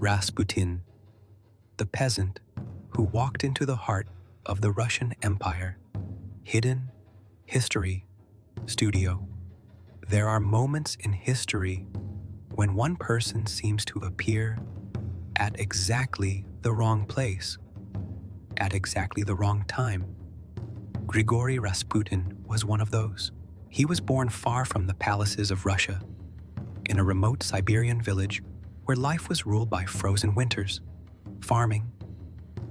Rasputin, the peasant who walked into the heart of the Russian Empire. Hidden History Studio. There are moments in history when one person seems to appear at exactly the wrong place, at exactly the wrong time. Grigori Rasputin was one of those. He was born far from the palaces of Russia, in a remote Siberian village where life was ruled by frozen winters, farming,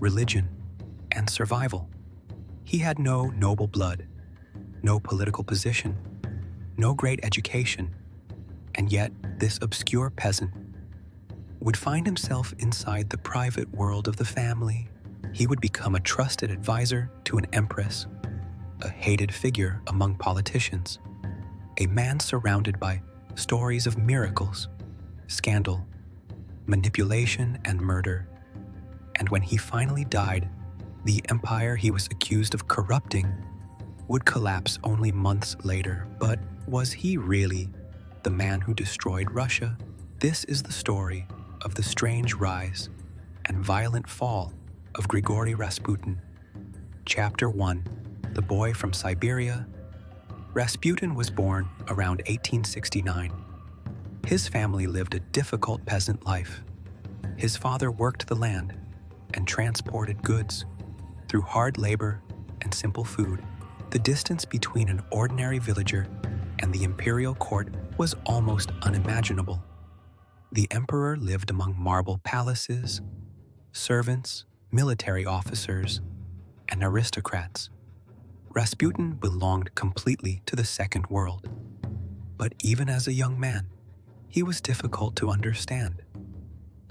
religion, and survival. He had no noble blood, no political position, no great education, and yet this obscure peasant would find himself inside the private world of the family. He would become a trusted advisor to an empress, a hated figure among politicians, a man surrounded by stories of miracles, scandal, manipulation, and murder. And when he finally died, the empire he was accused of corrupting would collapse only months later. But was he really the man who destroyed Russia? This is the story of the strange rise and violent fall of Grigori Rasputin. Chapter 1. The Boy from Siberia. Rasputin was born around 1869. His family lived a difficult peasant life. His father worked the land and transported goods through hard labor and simple food. The distance between an ordinary villager and the imperial court was almost unimaginable. The emperor lived among marble palaces, servants, military officers, and aristocrats. Rasputin belonged completely to the second world. But even as a young man, he was difficult to understand.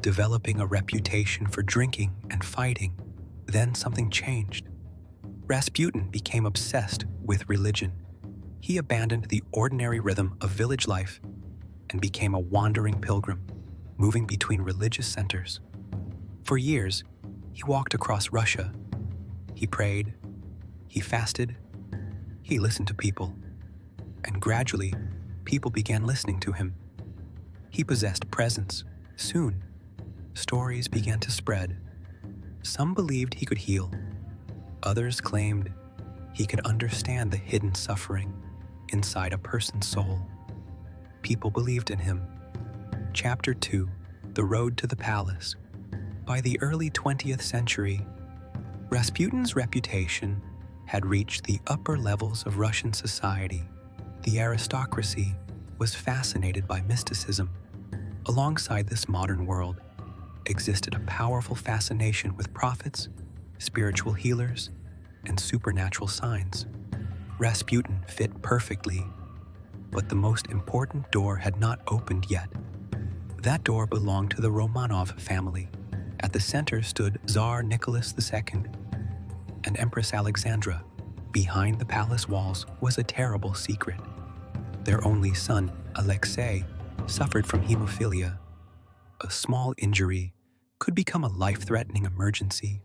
Developing a reputation for drinking and fighting, then something changed. Rasputin became obsessed with religion. He abandoned the ordinary rhythm of village life and became a wandering pilgrim, moving between religious centers. For years, he walked across Russia. He prayed, he fasted, he listened to people, and gradually, people began listening to him. He possessed presence. Soon, stories began to spread. Some believed he could heal. Others claimed he could understand the hidden suffering inside a person's soul. People believed in him. Chapter 2. The Road to the Palace. By the early 20th century, Rasputin's reputation had reached the upper levels of Russian society. The aristocracy was fascinated by mysticism. Alongside this modern world existed a powerful fascination with prophets, spiritual healers, and supernatural signs. Rasputin fit perfectly, but the most important door had not opened yet. That door belonged to the Romanov family. At the center stood Tsar Nicholas II and Empress Alexandra. Behind the palace walls was a terrible secret. Their only son, Alexei, suffered from hemophilia. A small injury could become a life-threatening emergency.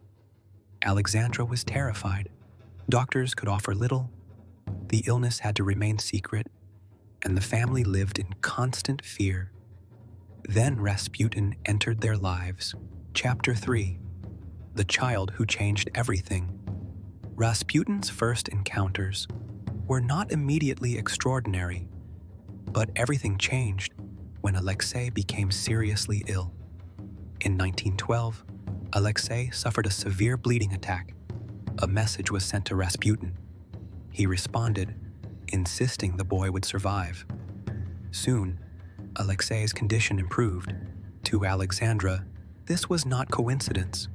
Alexandra was terrified. Doctors could offer little. The illness had to remain secret, and the family lived in constant fear. Then Rasputin entered their lives. Chapter 3. The Child Who Changed Everything. Rasputin's first encounters were not immediately extraordinary, but everything changed when Alexei became seriously ill. In 1912, Alexei suffered a severe bleeding attack. A message was sent to Rasputin. He responded, insisting the boy would survive. Soon, Alexei's condition improved. To Alexandra, this was not coincidence.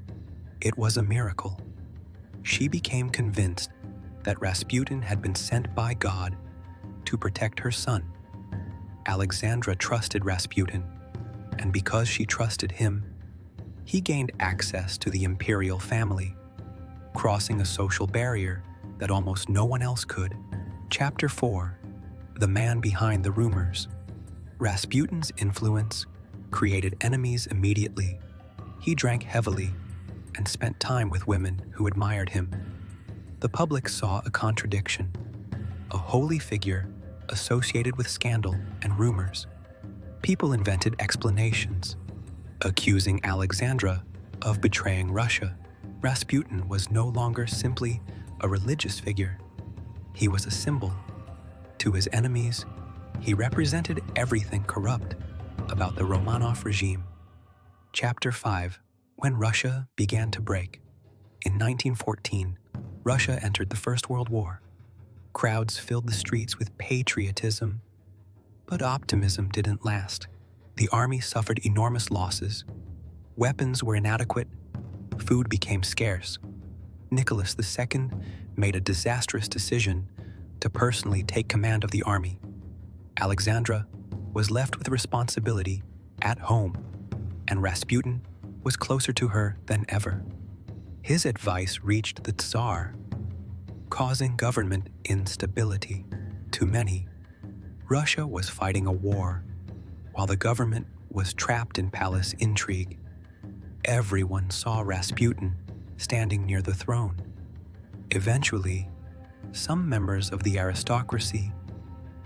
It was a miracle. She became convinced that Rasputin had been sent by God to protect her son. Alexandra trusted Rasputin, and because she trusted him, he gained access to the imperial family, crossing a social barrier that almost no one else could. Chapter 4. The Man Behind the Rumors. Rasputin's influence created enemies immediately. He drank heavily and spent time with women who admired him. The public saw a contradiction, a holy figure associated with scandal and rumors. People invented explanations. Accusing Alexandra of betraying Russia, Rasputin was no longer simply a religious figure. He was a symbol. To his enemies, he represented everything corrupt about the Romanov regime. Chapter 5. When Russia began to break. In 1914, Russia entered the First World War. Crowds filled the streets with patriotism, but optimism didn't last. The army suffered enormous losses. Weapons were inadequate. Food became scarce. Nicholas II made a disastrous decision to personally take command of the army. Alexandra was left with responsibility at home, and Rasputin was closer to her than ever. His advice reached the Tsar, causing government instability. To many, Russia was fighting a war, while the government was trapped in palace intrigue. Everyone saw Rasputin standing near the throne. Eventually, some members of the aristocracy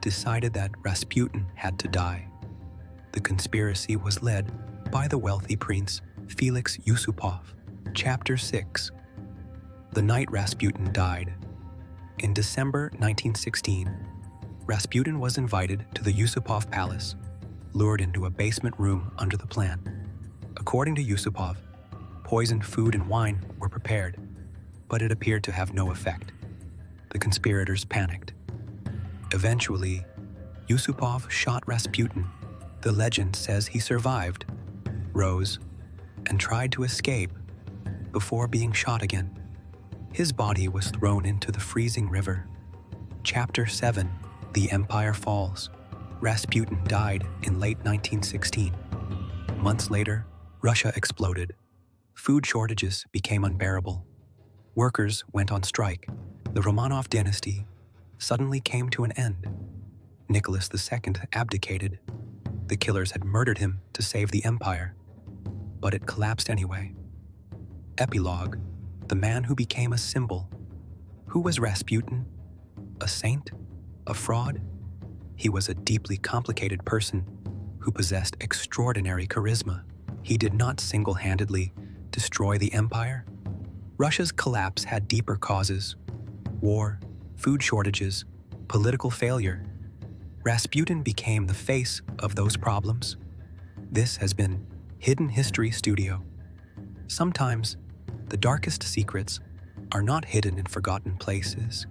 decided that Rasputin had to die. The conspiracy was led by the wealthy prince Felix Yusupov. Chapter 6. The night Rasputin died. In December 1916, Rasputin was invited to the Yusupov palace, lured into a basement room under the plan. According to Yusupov, poisoned food and wine were prepared, but it appeared to have no effect. The conspirators panicked. Eventually, Yusupov shot Rasputin. The legend says he survived, rose, and tried to escape before being shot again. His body was thrown into the freezing river. Chapter 7. The Empire Falls. Rasputin died in late 1916. Months later, Russia exploded. Food shortages became unbearable. Workers went on strike. The Romanov dynasty suddenly came to an end. Nicholas II abdicated. The killers had murdered him to save the empire, but it collapsed anyway. Epilogue. The man who became a symbol. Who was Rasputin? A saint? A fraud? He was a deeply complicated person who possessed extraordinary charisma. He did not single-handedly destroy the empire. Russia's collapse had deeper causes: war, food shortages, political failure. Rasputin became the face of those problems. This has been Hidden History Studio. Sometimes, the darkest secrets are not hidden in forgotten places.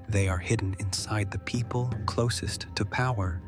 They are hidden inside the people closest to power.